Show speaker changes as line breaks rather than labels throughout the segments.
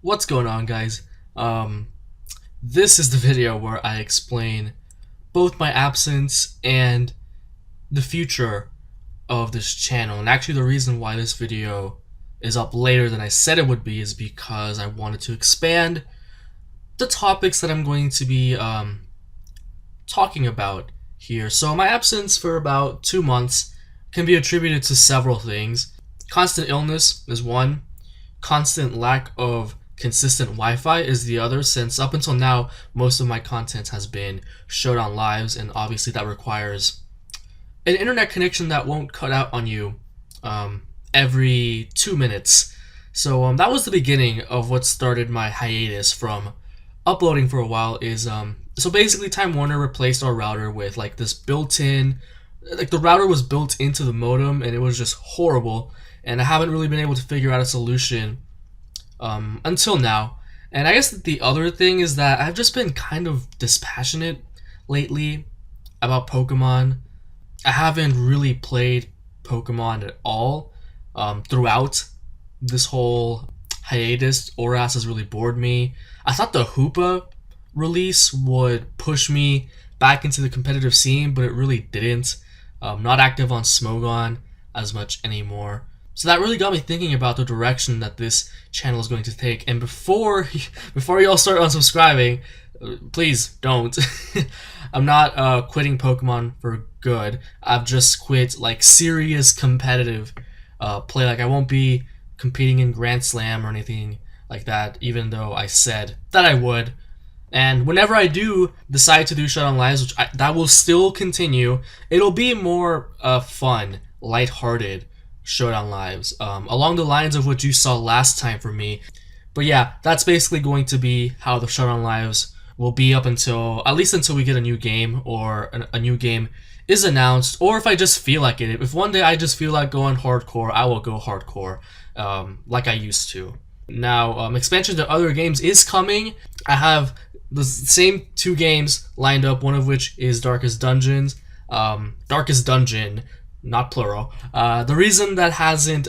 What's going on, guys? This is the video where I explain both my absence and the future of this channel. And actually the reason why this video is up later than I said it would be is because I wanted to expand the topics that I'm going to be talking about here. So my absence for about 2 months can be attributed to several things. Constant illness is one. Constant lack of consistent Wi-Fi is the other, since up until now most of my content has been Showdown Lives, and obviously that requires an internet connection that won't cut out on you every 2 minutes. So that was the beginning of what started my hiatus from uploading for a while. So basically Time Warner replaced our router with like this built-in, like the router was built into the modem, and it was just horrible, and I haven't really been able to figure out a solution until now. And I guess the other thing is that I've just been kind of dispassionate lately about Pokemon. I haven't really played Pokemon at all throughout this whole hiatus. Oras has really bored me. I thought the Hoopa release would push me back into the competitive scene, but it really didn't. Not active on Smogon as much anymore. So that really got me thinking about the direction that this channel is going to take. And before y'all start unsubscribing, please don't. I'm not quitting Pokemon for good. I've just quit like serious competitive play. Like I won't be competing in Grand Slam or anything like that, even though I said that I would. And whenever I do decide to do Showdown Lives, that will still continue, it'll be more fun, lighthearted Showdown Lives, along the lines of what you saw last time for me. But yeah, that's basically going to be how the Showdown Lives will be up until, at least until we get a new game, or a new game is announced, or if I just feel like it. If one day I just feel like going hardcore, I will go hardcore, like I used to. Now, expansion to other games is coming. I have the same 2 games lined up, one of which is Darkest Dungeon, not plural. The reason that hasn't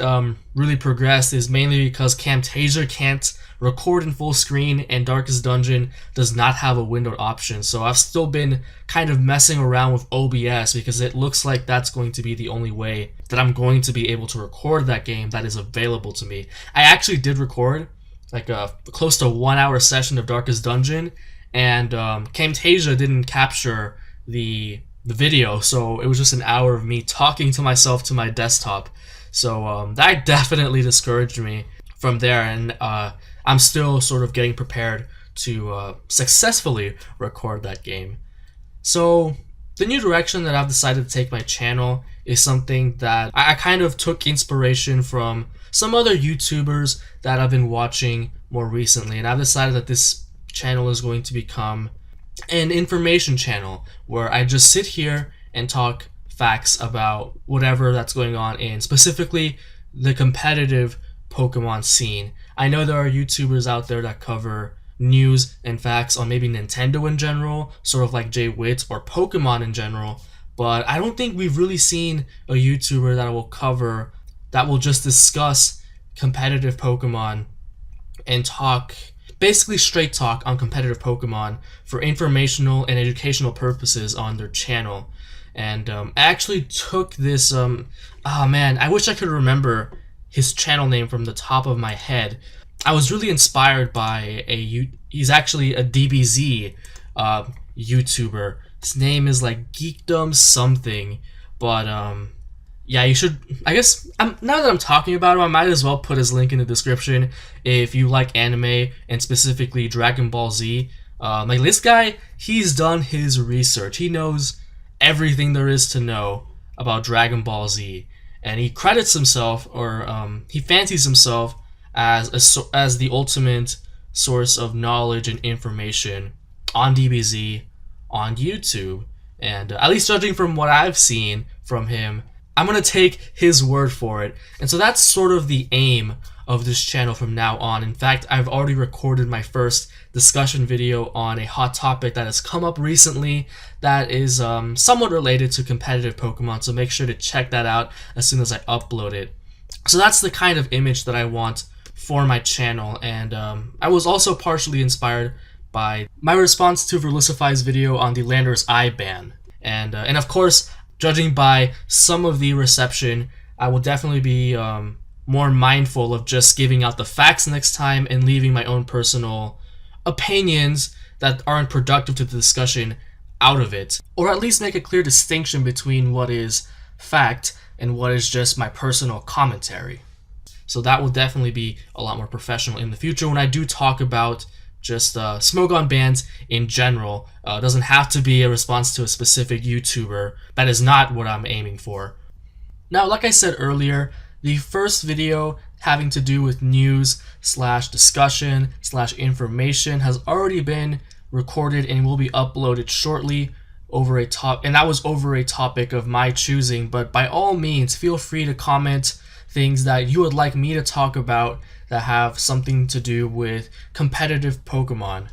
really progressed is mainly because Camtasia can't record in full screen, and Darkest Dungeon does not have a windowed option. So I've still been kind of messing around with OBS, because it looks like that's going to be the only way that I'm going to be able to record that game that is available to me. I actually did record like a close to 1 hour session of Darkest Dungeon, and Camtasia didn't capture the video, so it was just an hour of me talking to myself to my desktop. So that definitely discouraged me from there, and I'm still sort of getting prepared to successfully record that game. So the new direction that I've decided to take my channel is something that I kind of took inspiration from some other YouTubers that I've been watching more recently, and I've decided that this channel is going to become an information channel where I just sit here and talk facts about whatever that's going on in specifically the competitive Pokemon scene. I know there are YouTubers out there that cover news and facts on maybe Nintendo in general, sort of like Jay Witt, or Pokemon in general, but I don't think we've really seen a YouTuber that will just discuss competitive Pokemon and talk, basically straight talk on competitive Pokemon for informational and educational purposes on their channel. And I actually took this, oh man, I wish I could remember his channel name from the top of my head. I was really inspired by he's actually a DBZ YouTuber. His name is like Geekdom something, but yeah, you should, I guess, now that I'm talking about him, I might as well put his link in the description if you like anime, and specifically Dragon Ball Z. Like this guy, he's done his research. He knows everything there is to know about Dragon Ball Z, and he credits himself, or he fancies himself as the ultimate source of knowledge and information on DBZ on YouTube. And at least judging from what I've seen from him, I'm going to take his word for it. And so that's sort of the aim of this channel from now on. In fact, I've already recorded my first discussion video on a hot topic that has come up recently that is somewhat related to competitive Pokemon, so make sure to check that out as soon as I upload it. So that's the kind of image that I want for my channel, and I was also partially inspired by my response to Verlicify's video on the Lander's Eye ban. And of course, judging by some of the reception, I will definitely be more mindful of just giving out the facts next time and leaving my own personal opinions that aren't productive to the discussion out of it. Or at least make a clear distinction between what is fact and what is just my personal commentary. So that will definitely be a lot more professional in the future when I do talk about just Smogon bans in general. It doesn't have to be a response to a specific YouTuber. That is not what I'm aiming for. Now, like I said earlier, the first video having to do with news / discussion / information has already been recorded and will be uploaded shortly and that was over a topic of my choosing. But by all means, feel free to comment things that you would like me to talk about that have something to do with competitive Pokemon.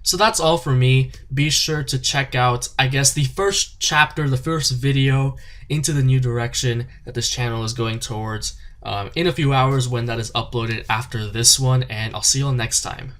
So that's all for me. Be sure to check out, I guess, the first chapter, the first video into the new direction that this channel is going towards in a few hours when that is uploaded after this one, and I'll see you all next time.